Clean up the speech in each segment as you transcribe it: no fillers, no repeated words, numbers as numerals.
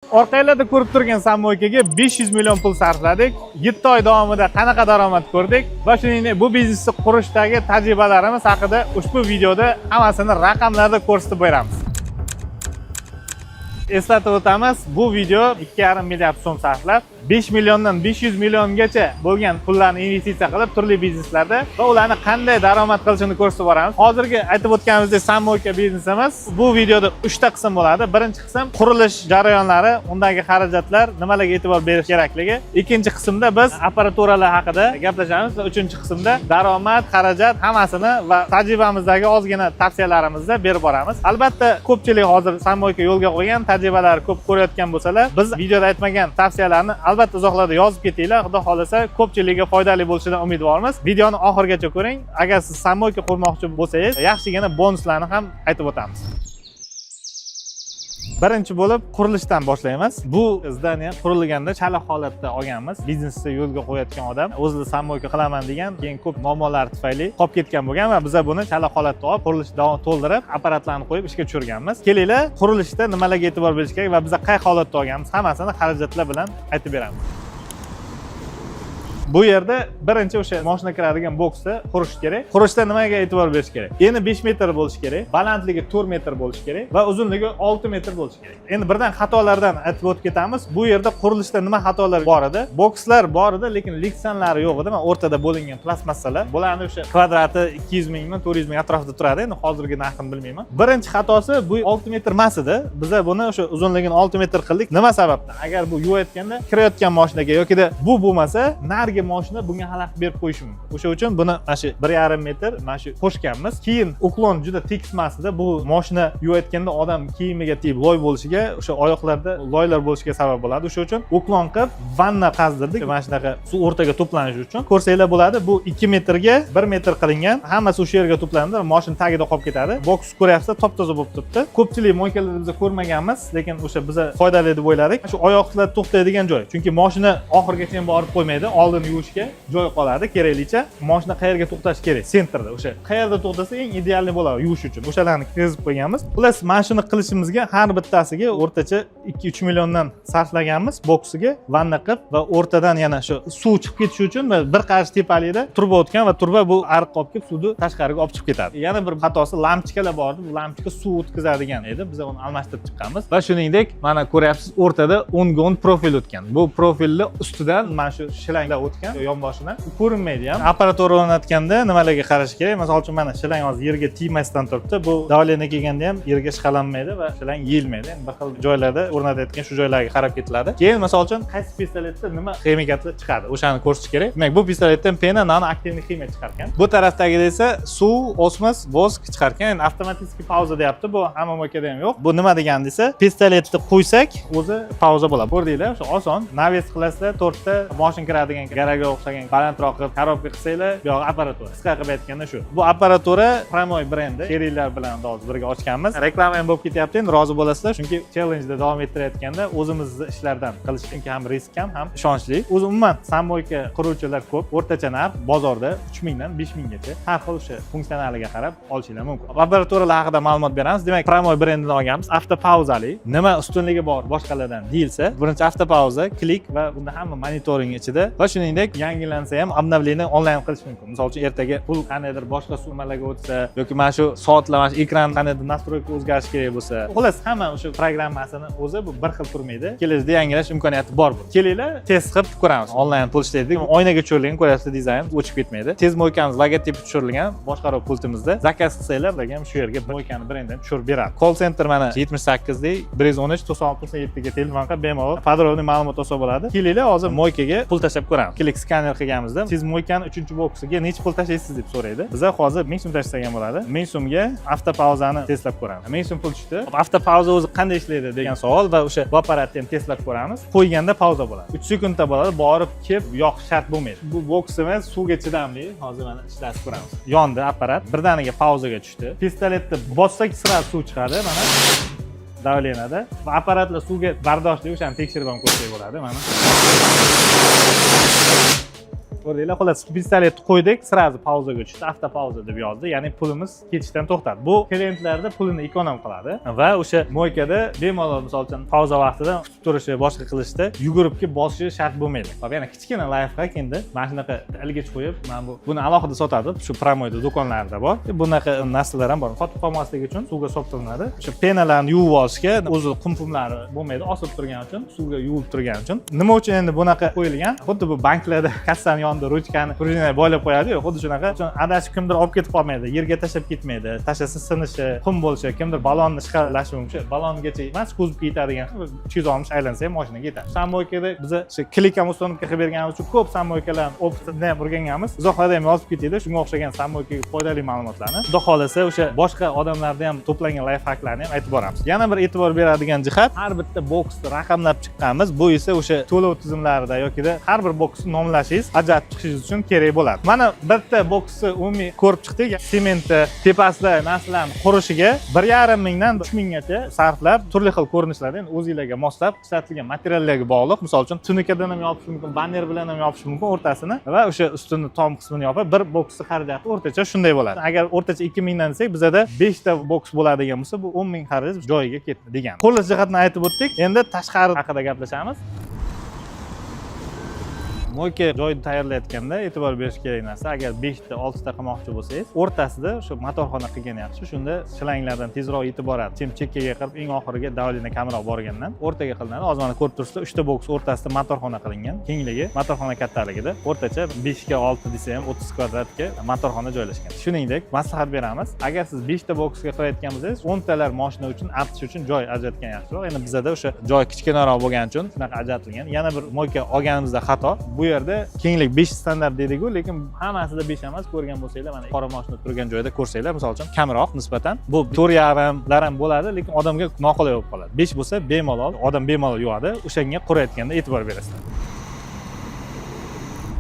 Orqangizda ko'rib turgan sammoykaga 500 million pul sarfladik. 7 oy davomida qanaqa daromad ko'rdik va shuningdek bu biznesni qurishdagi tajribalarimiz haqida ushbu videoda hammasini raqamlarda ko'rsatib beramiz. Eslatib o'tamiz, bu video 2,5 milliard so'm sarflab 5 milliondan 500 milliongacha bo'lgan pullarni investitsiya qilib turli bizneslarda va ularni qanday daromad qilishini ko'rsatib boramiz. Hozirgi aytib o'tganimizdek sammoyka biznesimiz bu videoda 3 ta qism bo'ladi. Birinchi qism qurilish jarayonlari, undagi xarajatlar, nimalarga e'tibor berish kerakligi. Ikkinchi qismda biz apparaturalar haqida gaplashamiz va uchinchi qismda daromad, xarajat hammasini va tajribamizdagi ozgina tavsiyalarimizni berib boramiz. Albatta, ko'pchilik hozir sammoyka yo'lga qo'ygan, tajribalar ko'p ko'rayotgan bo'lsalar, biz videoda aytmagan tavsiyalarni albatta izohlarda yozib ketinglar. Xudo xolasa ko'pchilikga foydali bo'lishidan umidvormiz. Videoni oxirigacha ko'ring. Agar siz sammoyka qurmoqchi bo'lsangiz, yaxshigina bonuslarni ham aytib o'tamiz. Birinchi bo'lib qurilishdan boshlaymiz. Bu zdaniya qurilganda chala holatda olganmiz. Biznesni yo'lga qo'yayotgan odam o'zida sammoyka qilaman degan, keyin ko'p muammolar tufayli qolib ketgan bo'lgan va biz buni chala holatda olib, qurilish davomida to'ldirib, apparatlarni qo'yib ishga tushirganmiz. Kelinglar, qurilishda nimalarga e'tibor berish kerak va biz qay holatda olganmiz, hammasini xarajatlar bilan aytib beramiz. Bu yerda birinchi o'sha mashina kiradigan boksni qurish kerak. Qurishda nimaga e'tibor berish kerak? Eni 5 metr bo'lishi kerak, balandligi 4 metr bo'lishi kerak va uzunligi 6 metr bo'lishi kerak. Endi birdan xatolardan aytib o'tib ketamiz. Bu yerda qurilishda nima xatolar bor edi? Bokslar bor edi, lekin liksanlari yo'q edi. Mana o'rtada bo'lingan plastmassalar. Bularni o'sha kvadrati 200 mingmi, 400 ming atrofida turadi. Endi hozirgi narxini bilmayman. Birinchi xatosi bu 6 metr emas edi. Biz buni o'sha uzunligini 6 metr qildik. Nima sababdan? Agar bu yuvayotganda kirayotgan mashinaga yoki bu bo'lmasa, narigi mashina bunga xalaqit berib qo'yishi mumkin. O'sha uchun buni mana shu 1,5 metr mana shu qo'shganmiz. Keyin uklon juda tekis emas edi. Bu mashina yuvayotganda odam kiyimiga tegib loy bo'lishiga, o'sha oyoqlarda loylar bo'lishiga sabab bo'ladi. O'sha uchun uklon qilib vanna qazdirdik. Mana shunaqa suv o'rtaga to'planishi uchun. Ko'rsanglar bo'ladi, bu 2 metrga 1 metr qilingan. Hammasi o'sha yerga to'plandi, mashina tagida qolib ketadi. Boks ko'ryapsiz, top-toza bo'lib turibdi. Ko'pchilik moykalarni biz ko'rmaganmiz, lekin o'sha biz foydali deb o'yladik. Shu oyoqlar to'xtaydigan joy. Chunki mashina oxirigacha borib qo'ymaydi. Oldin yuvishga joy qoladi. Keraklicha mashina qayerga to'xtash kerak? Sentrda. O'sha qayerda to'xtasa eng idealni bo'ladi yuvish uchun. O'shalarni kirgizib qo'yganmiz. Xullas, mana shuni qilishimizga har bittasiga o'rtacha 2-3 milliondan sarflaganmiz. Boksiga vanna qilib va o'rtadan yana shu suv chiqib ketishi uchun bir qarich tepalikda turba o'tgan va turba bu ariq qolib kelib suvni tashqariga olib chiqib ketadi. Yana bir xatosi lampochkalar bor edi. Bu lampochka suv o'tkazadigan edi. Biz uni almashtirib chiqqanmiz. Va shuningdek, mana ko'ryapsiz, o'rtada o'nga-o'ng profil o'tgan. Bu profilni ustidan mana shu shilanglar o'tgan. Yonboshini ko'rinmaydi ham. Apparatura o'rnatganda nimalarga qarash kerak? Masalan uchun mana shilang hozir yerga tegmasdan turibdi. Bu davleniya kelganda ham yerga ishqalanmaydi va shilang yeyilmaydi. Bir xil joylarda o'rnatayotgan shu joylarga qarab ketiladi. Keyin masalan uchun qaysi pistoletda nima ximikatlar chiqadi, o'shani ko'rish kerak. Demak, bu pistoletdan pena, nano aktivniy ximik chiqargan. Bu tarafdagida esa suv, osmos, vosk chiqargan. Endi avtomatik pauza deyapti. Bu hamma moykada ham yo'q. Bu nima degani desa, pistoletni qo'ysak, o'zi pauza bo'ladi. Ko'rdinglar, o'sha oson. Naves qilasizlar, 4 ta mashina kiradigan garajga o'xshagan balandroq qilib korobka qilsanglar, bu yoq apparatura. Qisqa qilib aytganda shu. Bu apparatura Pramoy brendi. Sheringlar bilan hozir birga ochganmiz. Reklama ham bo'lib ketyapti. Endi rozi bo'lasizlar, chunki challenge-da davom ettirayotganda o'zimizni ishlardan qilish chunki ham risk ham ishonchli. O'zi umuman sammoyka quruvchilar ko'p. O'rtacha narx bozorda 3 mingdan 5 minggacha har xil o'sha funksionaliga qarab olishingiz mumkin. Apparaturalar haqida ma'lumot beramiz. Demak, Pramoy brendidan olganmiz. Avtopauzali. Nima ustunligi bor boshqalardan deyilsa, birinchi avtopauza, klik va bunda hamma monitoring ichida va shuningdek yangilansa ham obnovlение onlayn qilish mumkin. Misol uchun ertaga pul qandaydir boshqa summalarga o'tsa yoki mana shu soatlar, mana shu ekran qandaydir nastroyka o'zgarish kerak bo'lsa, xullas hamma o'sha programmasini o'zi bu bir xil turmaydi. Kelajakda yangilash imkoniyati bor bu. Kelinglar, test qilib ko'ramiz. Onlayn pul ishlaydi. Oynaga tushirilgan, ko'ryapsiz, dizayn o'chib ketmaydi. Tez moykamiz logotipi tushirilgan boshqaruv pultimizda. Zakaz qilsanglar, bizga ham shu yerga moykani brendini tushirib beradi. Call center mana 78 lik 113 96 ga telefon qilib bemalol podrobniy ma'lumot olsa bo'ladi. Kelinglar, hozir moykaga pul tashlab ko'ramiz. Klik skaner qilganimizda siz moykani 3-boksiga necha pul tashlaysiz deb so'raydi. Biz hozir 1000 so'm tashlasak ham bo'ladi. 1000 so'mga avtopauzani testlab ko'ramiz. 1000 so'm pul tushdi. Avtopauza o'zi qanday ishlaydi degan savol va o'sha bu apparatni ham testlab ko'ramiz. Qo'yganda pauza bo'ladi. 3 sekundda bo'ladi, borib kelib yoqish shart bo'lmaydi. Bu boksimiz suvga chidamli. Hozir mana ishlatib ko'ramiz. Yondi apparat, birdaniga pauzaga tushdi. Pistoletni bossak sira suv chiqadi mana. Davleniyada va apparatlar suvga bardoshli, o'shani tekshirib ham ko'rsak bo'ladi mana. Ko'rdinglar, xullas pistoletni qo'ydik, sразу pauzaga tushdi, avtopauza deb yozdi, ya'ni pulimiz ketishdan to'xtadi. Bu klientlarda pulini ekonom qiladi va o'sha moykada bemalol misol uchun pauza vaqtida tutib turishi, boshqa qilishda yugurib kelib bosishi shart bo'lmaydi. Hop, yana kichkina layfhak endi mana shunaqa ilgich qo'yib, mana buni alohida sotadi, shu promoda do'konlarida bor. Bunaqa narsalar ham bor. Qotib qolmasligi uchun suvga solib turiladi. O'sha penalarni yuvib olishga, o'zi qum-qumlari bo'lmaydi, osilib turgani uchun, suvga yuvilib turgani uchun. Nima uchun endi bunaqa qo'yilgan? Xuddi bu banklarda kassani yonida ruchkani prujinaga boylab qo'yadi-ku, xuddi shunaqa. Uchun adashib kimdir olib ketib qolmaydi, yerga tashlab ketmaydi, tashlasa sinishi, qum bo'lishi, kimdir balonni chiqarishi mumkin. Balongacha emas, qo'zib ketadigan 200 olmish aylansa ham mashinaga yetadi. Samoykada biz shu klikam ustonika qilib berganimiz uchun ko'p samoykalarni opsida ham o'rganganmiz. Uzoqlarda ham yozib ketadi, shunga o'xshagan samoykaga foydali ma'lumotlarni. Xudo xolasa o'sha boshqa odamlarda ham to'plangan layfhaklarni ham aytib boramiz. Yana bir e'tibor beradigan jihat, har bitta boksni raqamlab chiqqanmiz. Bu esa o'sha to'lov tizimlarida yoki har bir boksni nomlashingiz, ajratib chiqishingiz uchun kerak bo'ladi. Mana bitta boksni umumiy ko'rib chiqdik. Sementni, tepasida narsalarni qurishiga 1,5 mingdan 3 minggacha sarflab, turli xil ko'rinishlarda o'zingizlarga moslab ishlatilgan materiallarga bog'liq. Misol uchun tunikadan ham yopish mumkin, banner bilan ham yopish mumkin o'rtasini va o'sha ustini tom qismini yopib, bir boksni xarajati o'rtacha shunday bo'ladi. Agar o'rtacha 2 mingdan desak, bizada 5 ta boks bo'ladigan bo'lsa, bu 10 ming xaraj joyiga ketdi degan. Qo'llash jihatini aytib o'tdik. Endi tashqari haqida gaplashamiz. Moyka joyni tayyorlayotganda e'tibor berish kerak narsa, agar 5 ta, 6 ta qilmoqchi bo'lsangiz, o'rtasida shu motorxona qilgan yaxshi. Shunda shlanglardan tezroq yetib boradi. Chekkaga qilib, eng oxiriga davlina kamroq borgandan o'rtaga qilinadi. Hozir mana ko'rib turibsizlar, 3 ta boks o'rtasida motorxona qilingan. Kengligi, motorxona kattaligida o'rtacha 5 ga 6 desa ham 30 kvadratga motorxona joylashgan. Shuningdek, maslahat beramiz. Agar siz 5 ta boksga qilayotgan bo'lsangiz, 10 talar mashina uchun, artish uchun joy ajratgan yaxshiroq. Endi bizda o'sha joy kichkinaroq bo'lgani uchun shunaqa ajratilgan. Yana bir moyka olganimizda xato. Bu yerda kenglik 5 standart deydiku, lekin hammasida 5 emas. Ko'rgan bo'lsanglar, mana qora mashina turgan joyda ko'rsanglar, misol uchun kamroq nisbatan bu 4,5lar ham bo'ladi, lekin odamga noqulay bo'lib qoladi. 5 bo'lsa bemalol, odam bemalol yuvadi. O'shanga qurayotganda e'tibor berasizlar.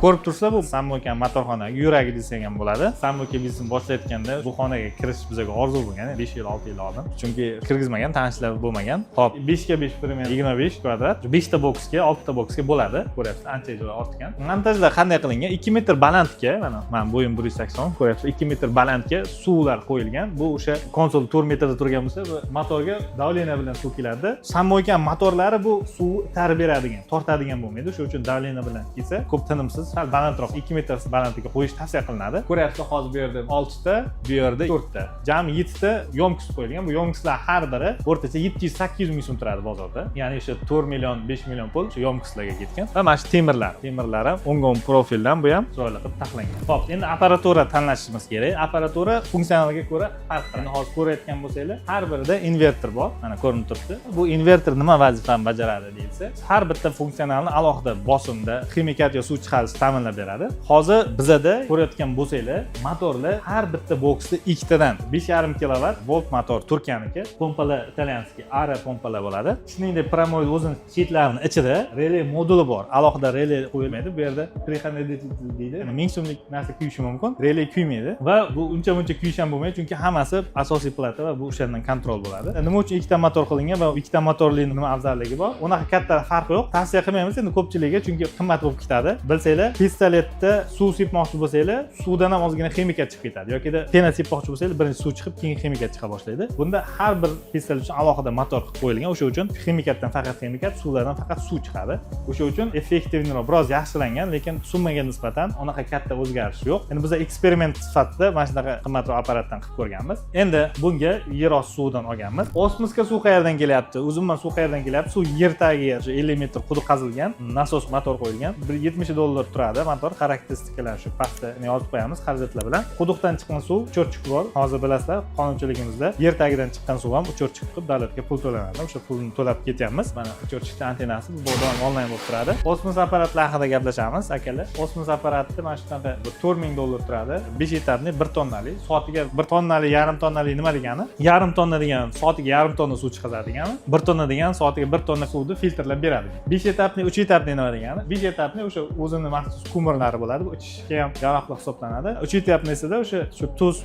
Ko'rib tursa, bu Samoyka motorxona yuragi desak ham bo'ladi. Samoyka biznesini boshlayotganda bu xonaga kirish bizga orzu bo'lgan, 5 yil, 6 yil oldin. Chunki kirgizmagan, tanishlar bo'lmagan. Hop, 5 ga 5 primier 25 kvadrat, 5 ta boksga, 6 ta boksga bo'ladi. Ko'ryapsiz, ancha joy ortgan. Montajlar qanday qilingan? 2 metr balandga, mana men bo'yim 180, ko'ryapsiz, 2 metr balandga suvlar qo'yilgan. Bu o'sha konsol 4 metrda turgan bo'lsa, motorga davleniya bilan suv keladi. Samoyka motorlari bu suv tarib beradigan, tortadigan bo'lmaydi. Shuning uchun davleniya bilan kelsa, ko'p tinimsiz sal balandroq 2 metr balandlikka qo'yish tavsiya qilinadi. Ko'ryapsiz, hozir bu yerda 6 ta, bu yerda 4 ta. Jami 7 ta yomkis qo'yilgan. Bu yomkislar har biri o'rtacha 700-800 ming so'm turadi bozorda. Ya'ni o'sha 4 million, 5 million pul shu yomkislarga ketgan. Va mana shu temirlar ham o'ngon profildan bu ham chiroyli qilib taxlangan. Xo'p, endi apparatura tanlashimiz kerak. Apparatura funksiyonaliga ko'ra farq qiladi. Hozir ko'rayotgan bo'lsanglar, har birida invertor bor. Mana ko'rinib turibdi. Bu invertor nima vazifani bajaradi deyilsa, har bitta funksiyonalni alohida bosimda ximikat yo suv chiqarish ta'minlab beradi. Hozir bizada ko'rayotgan bo'lsanglar, motorlar har bitta boksda ikkitadan 5,5 kW volt motor Turkiyaniki, pompalar italyanskiy ara pompalar bo'ladi. Shuningdek, promoy o'zini chetlarining ichida relay moduli bor. Alohida relay qo'yilmaydi. Bu yerda preconditiv deydi. Ming so'mlik narsa kuyishi mumkin. Relay kuymaydi va bu uncha kuyish ham bo'lmaydi, chunki hammasi asosiy plata va bu o'shandan kontrol bo'ladi. Nima uchun ikkita motor qilingan va ikkita motorli nima afzalligi bor? Unaqa katta farqi yo'q. Tavsiya qilmaymiz endi ko'pchiligiga, chunki qimmat bo'lib ketadi. Bilsanglar, pistoletda suv sepmoqchi bo'lsanglar, suvdan ham ozgina ximikat chiqib ketadi. Yoki pena sepmoqchi bo'lsanglar, birinchi suv chiqib, keyin ximikat chiqa boshlaydi. Bunda har bir pistolet uchun alohida motor qilib qo'yilgan. O'sha uchun ximikatdan faqat ximikat, suvlardan faqat suv chiqadi. O'sha uchun effektivroq, biroz yaxshilangan, lekin summaga nisbatan unaqa katta o'zgarish yo'q. Endi biz eksperiment sifatida mana shunaqa qimmatroq apparatdan qilib ko'rganmiz. Endi bunga yer osti suvidan olganmiz. Osmosga suv qayerdan kelyapti? Uzunman suv qayerdan kelyapti? Suv yer tagiga 50 metr quduq qazilgan, nasos motor qo'yilgan. $70 turadi motor. Xarakteristikalar shu pastda yozib qo'yamiz xarajatlar bilan. Quduqdan chiqqan suv uchorchik bor. Hozir bilasizlar, qonunchiligimizda yer tagidan chiqqan suv ham uchorchik qilib davlatga pul to'lanadi. O'sha pulni to'lab ketyapmiz. Mana uchorchikda antennasi bu doim onlayn bo'lib turadi. Osmos apparatlari haqida gaplashamiz, akalar. Osmos apparati mana shunaqa $4,000 turadi. 5 etapli 1 tonnali. Soatiga 1 tonnali, yarim tonnali nima degani? Yarim tonna degan soatiga yarim tonna suv chiqadi degani. 1 tonna degan soatiga 1 tonna suvni filtrlab beradi. 5 etapli, 3 etapli nima degani? 5 etapli o'sha o'zini maxsus ko'mirlari bo'ladi. Bu ichishga ham yaroqli hisoblanadi. Uchityapmiz esa o'sha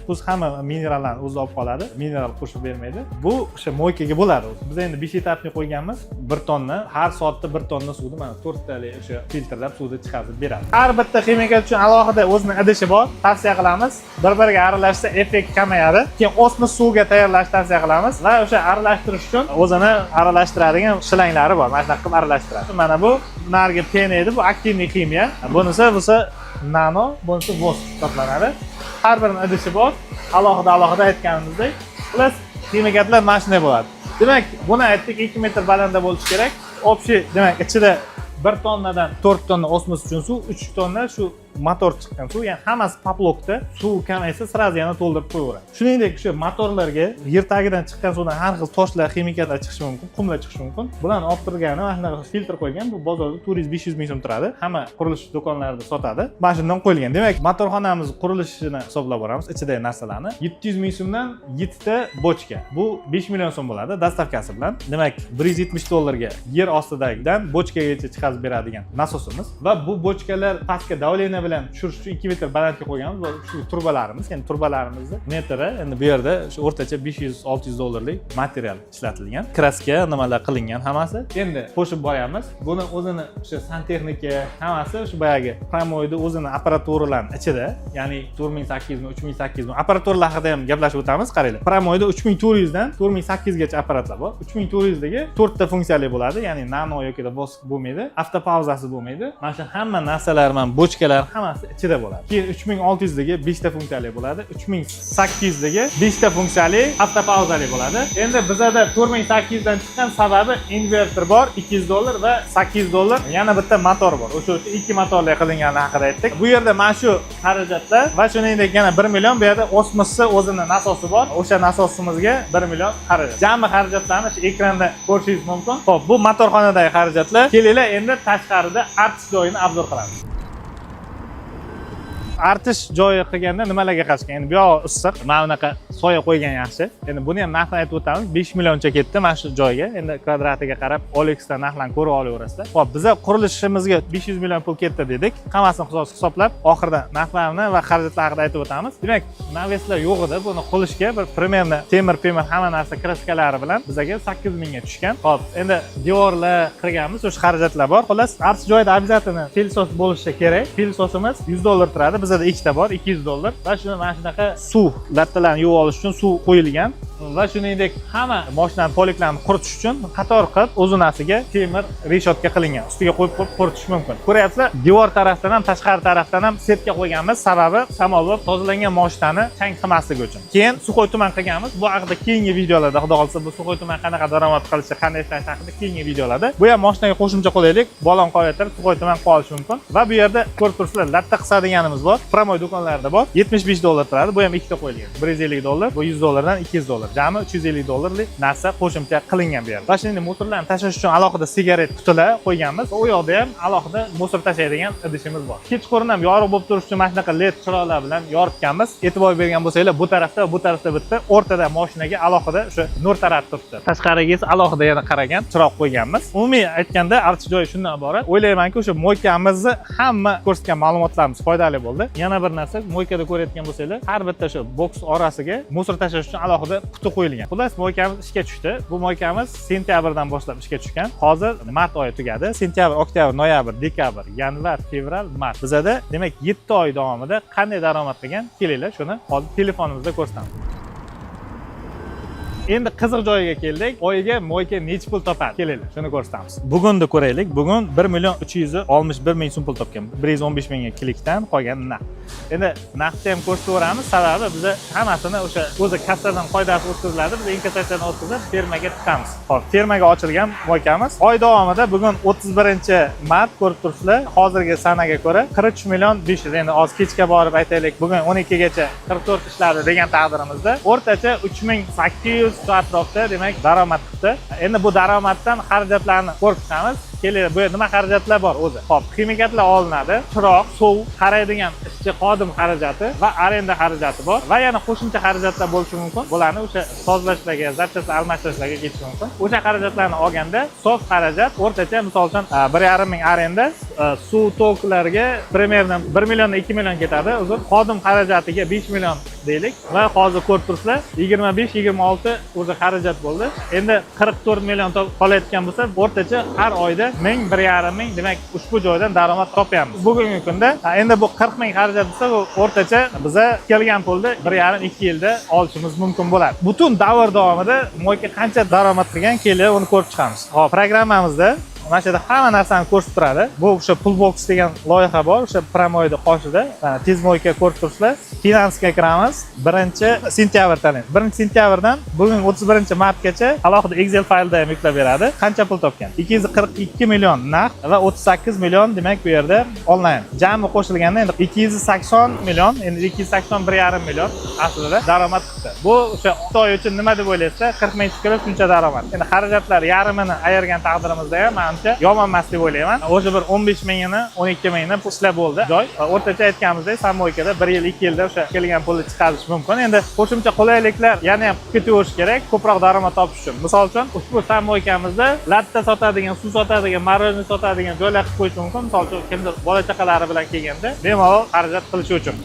tuz hamma minerallarni o'zi olib qoladi. Mineral qo'shib bermaydi. Bu o'sha moykaga bo'ladi. Biz endi 5 etapni qo'yganmiz. 1 tonna, har soatda 1 tonna suvni mana 4 tali o'sha filtrlab suvni chiqarib beradi. Har bitta ximika uchun alohida o'zining idishi bor. Tavsiya qilamiz. Bir-biriga aralashsa effekt kamayadi. Keyin osmos suvga tayyorlashni tavsiya qilamiz va o'sha aralashtirish uchun o'zini aralashtiradigan shilanglari bor. Mana shunday qilib aralashtiradi. Mana bu narigi pena edi, bu aktivniy ximiya. Bunisi nano, bunisi vos hisoblanadi. Har birining idishi bor. Alohida aytganimizdek, plus ximikatlar mana shunday bo'ladi. Demak, buni aytdik 2 metr balandda bo'lishi kerak. Общий, demak, ichida 1 tonnadan 4 tonna osmos uchun suv, 3 tonna shu motor chiqqan suv, ya'ni hammasi poplokda suv kamaysa sразу yana to'ldirib qo'yaveradi. Shuningdek, o'sha motorlarga yer tagidan chiqqan suvdan har xil toshlar, ximikatlar chiqishi mumkin, qumlar chiqishi mumkin. Bularni olib turgani mana shunaqa filtr qo'ygan. Bu bozorda 400-500 ming so'm turadi. Hamma qurilish do'konlarida sotadi. Mana shundan qo'yilgan. Demak, motorxonamiz qurilishini hisoblab boramiz, ichidagi narsalarni. 700 ming so'mdan 7 ta bochka. Bu 5 million so'm bo'ladi dastavkasi bilan. Demak, $170 ga yer ostidagidan bochkagacha chiqarib beradigan nasosimiz va bu bochkalar pastga davleniya bilan tushirish uchun 2 metr balandga qo'yganmiz va shu turbalarimiz, ya'ni turbalarimizni metri endi bu yerda shu o'rtacha $500-600 material ishlatilgan. Kraska nimalar qilingan hammasi. Endi qo'shib boryapmiz. Buni o'zini o'sha santexnika hammasi shu boyagi Pramoyda o'zini apparaturalari ichida, ya'ni 4800 mi, 3800 mi apparaturlar haqida ham gaplashib o'tamiz. Qaranglar. Pramoyda 3400 dan 4800 gacha apparatlar bor. 3400 dagi 4 ta funksiyali bo'ladi, ya'ni nano yoki vos bo'lmaydi, avtopavzasi bo'lmaydi. Mana shu hamma narsalar, mana bochkalar hammasi ichida bo'ladi. Keyin 3600 dagi 5 ta funksiyali bo'ladi. 3800 dagi 5 ta funksiyali avtopavzali bo'ladi. Endi bizada 4800 dan chiqqan sababi invertor bor $200 va $800. Yana bitta motor bor. O'sha ikki motorli qilingani haqida aytdik. Bu yerda mana shu xarajatlar va shuningdek yana 1 million bu yerda osmosni o'zining nasosi bor. O'sha nasosimizga 1 million xarajat. Jami xarajatlarni shu ekranda ko'rishingiz mumkin. Xo'p, bu motorxonadagi xarajatlar. Kelinglar endi tashqarida artish joyini obzor qilamiz. Artish joyi qilganda nimalarga qarshi? Endi bu yoq issiq, mana bunaqa soya qo'ygan yaxshi. Endi buni ham narxini aytib o'tamiz. 5 millioncha ketdi mana shu joyga. Endi kvadratiga qarab OLXdan narxlarni ko'rib olaverasizlar. Xo'p, biz qurilishimizga 500 million pul ketdi dedik. Hammasini hisoblab, oxirida narxlarni va xarajatlar haqida aytib o'tamiz. Demak, naveslar yo'q edi. Buni qilishga bir primerni temir hamma narsa kraskalari bilan bizaga 8 mingga tushgan. Xo'p, endi devorlar qilganmiz, o'sha xarajatlar bor. Xullas, artish joyida обязательно filsos bo'lishi kerak. Filsosimiz $100 turadi. Bizda ikkita bor, $200 va shuni mana shunaqa suv lattalarni yuvib olish uchun suv qo'yilgan va shuningdek hamma mashinaning poliklarni quritish uchun qator qilib o'zinasiga temir reshotka qilingan. Ustiga qo'yib quritish mumkin. Ko'ryapsizlar, devor tarafdan ham, tashqari tarafdan ham setka qo'yganmiz. Sababi samolyot tozalangan mashinani chang qilmasligi uchun. Keyin Suxoy tuman qilganmiz. Bu haqida keyingi videolarda xudo qolsa bu Suxoy tuman qanaqa daromad qilishi, qanday ishlashi haqida keyingi videolarda. Bu ham mashinaga qo'shimcha qo'yaylik. Balon qo'yatib Suxoy tuman qolishi mumkin. Va bu yerda ko'rib turibsizlar, latta qisadiganimiz bor. Pramoy do'konlarida bor. $75 turadi. Bu ham ikkita qo'yilgan. $150, bu $100 dan $200. Jami $350lik narsa qo'shimcha qilingan bu yerda. Va shuningdek motorlarni tashash uchun alohida sigaret qutilar qo'yganmiz. U yoqda ham alohida motor tashlaydigan idishimiz bor. Kechqurun ham yorug' bo'lib turish uchun mana shunaqa LED chiroqlar bilan yoritganmiz. E'tibor bergan bo'lsanglar, bu tarafda va bu tarafda bitta, o'rtada mashinaga alohida o'sha nur taratib turibdi. Tashqariga esa alohida yana qaragan chiroq qo'yganmiz. Umumiy aytganda artish joyi shundan iborat. O'ylaymanki, o'sha moykamizni hamma ko'rsatgan ma'lumotlarimiz foydali bo'ldi. Yana bir narsa, moykada ko'rayotgan bo'lsanglar, har bitta shu boks orasiga musor tashlash uchun alohida quti qo'yilgan. Xullas, moykamiz ishga tushdi. Bu moykamiz sentyabrdan boshlab ishga tushgan. Hozir mart oyi tugadi. Sentyabr, oktyabr, noyabr, dekabr, yanvar, fevral, mart. Bizada demak 7 oy davomida qanday daromad qilgan, kelinglar, shuni hozir telefonimizda ko'rsatamiz. Endi qiziq joyiga keldik. Oyiga moyka necha pul topadi? Kelinglar, shuni ko'rsatamiz. Bugunni ko'raylik. Bugun 1,361 ming so'm pul topgan. 115 mingga klikdan qolgan naqd. Endi naqdni ham ko'rsataveramiz. Sababi biz hammasini o'sha o'zi kassadan qoidasi o'tkaziladi. Biz inkassatsiyadan o'tkazib fermaga tiqamiz. Xo'p, fermaga ochilgan moykamiz. Oy davomida bugun 31-mart ko'rib turibsizlar. Hozirgi sanaga ko'ra 43 million 500. Endi oz kechga borib aytaylik, bugun 12 gacha 44 ishladi degan taqdirimizda o'rtacha 3800 soat atrofida demak daromad chiqdi. Endi bu daromaddan xarajatlarni ko'rib chiqamiz. kelinglar, bu yerda nima xarajatlar bor o'zi. Xo'p, ximikatlar olinadi, chiroq, suv, qaraydigan ishchi xodim xarajati va arenda xarajati bor va yana qo'shimcha xarajatlar bo'lishi mumkin. Bularni o'sha sozlashlarga, zapchastlar almashtirishlarga ketishi mumkin. O'sha xarajatlarni olganda sof xarajat o'rtacha misol uchun 1,5 ming arenda, suv toklarga примерно 1 million 2 million ketadi. Uzr, xodim xarajatiga 5 million deylik va hozir ko'rib turibsizlar 25-26 o'zi xarajat bo'ldi. Endi 44 million qolayotgan bo'lsa, o'rtacha har oyda 1,5 ming, demak ushbu joydan daromad topyapmiz. Bugungi kunda endi bu 40 ming xarajat bo'lsa, o'rtacha biza kelgan pulni 1,5-2 yilda olishimiz mumkin bo'ladi. Butun davr davomida mo'yka qancha daromad qilgan kelib uni ko'rib chiqamiz. Hop, programmamizda mana shu yerda hamma narsani ko'rsatib turadi. Bu o'sha Pulbox degan loyiha bor, o'sha Promoyda qoshida. Tez mo'yka ko'rib turibsizlar. Finansga kiramiz. 1-sentyabr tanlang. 1-sentyabrdan bugun 31-martgacha alohida Excel faylda ham yuklab beradi. Qancha pul topgan? 242 million naqd va 38 million, demak bu yerda onlayn. Jami qo'shilganda endi 280 million, endi 281,5 million aslida daromad qildi. Bu o'sha Xitoy uchun nima deb o'ylaysiz? 40 ming chiqarib shuncha daromad. Endi xarajatlar yarmini ayirgan taqdirimizda ham yomon emas deb o'ylayman. O'sha bir 15 mingini, 12 mingni ishlab bo'ldi joy. O'rtacha aytganimizdek, Samoykada 1 yil, 2 yilda o'sha kelgan pulni chiqarish mumkin. Endi qo'shimcha qulayliklar yana ham ketaverish kerak, ko'proq daromad topish uchun. Misol uchun, ushbu Samoykamizda latta sotadigan, suv sotadigan, marojniy sotadigan joylar qilib qo'yish mumkin. Misol uchun, kimdir bola chaqalari bilan kelganda bemalol xarajat qilish uchun.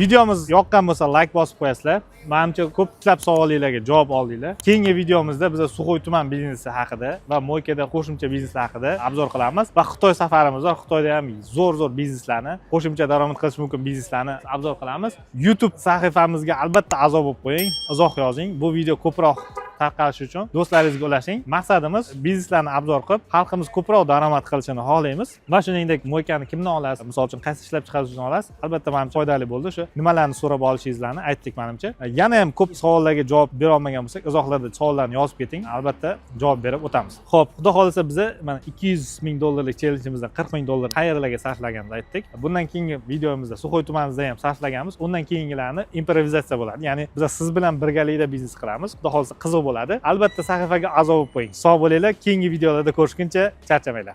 Videomiz yoqqan bo'lsa like bosib qo'yasizlar. Menimcha ko'plab savollarga javob oldinglar. Keyingi videomizda biz Suxoy tuman biznesi haqida va Mo'ykada qo'shimcha bizneslar haqida obzor qilamiz va Xitoy safarimiz va Xitoyda ham zo'r bizneslarni, qo'shimcha daromad qilish mumkin bizneslarni obzor qilamiz. YouTube sahifamizga albatta a'zo bo'lib qo'ying, izoh yozing. Bu video ko'proq tarqalishi uchun do'stlaringizga ulashing. Maqsadimiz bizneslarni obzor qilib, xalqimiz ko'proq daromad qilishini xohlaymiz va shuningdek Mo'ykani kimdan olasiz? Misol uchun qaysi ishlab chiqarishni olasiz? Albatta menimcha foydali bo'ldi. Shu nimalarni so'rab olishingizni aytdik menimcha. Yana ham ko'p savollarga javob bera olmagan bo'lsak, izohlarda savollarni yozib keting. Albatta javob berib o'tamiz. Xo'p, xudo xolasa biza mana 200 ming dollarlik challengeimizdan 40 ming dollar qayerlarga sarflaganini aytdik. Bundan keyingi videomizda Suxoy tumanida ham sarflaganmiz. Undan keyingilarni improvizatsiya bo'ladi. Ya'ni biz siz bilan birgalikda biznes qilamiz. Xudo xolasa qiziq bo'ladi. Albatta sahifaga a'zo bo'lib qo'ying. Sog' bo'linglar. Keyingi videolarda ko'rishguncha charchamanglar.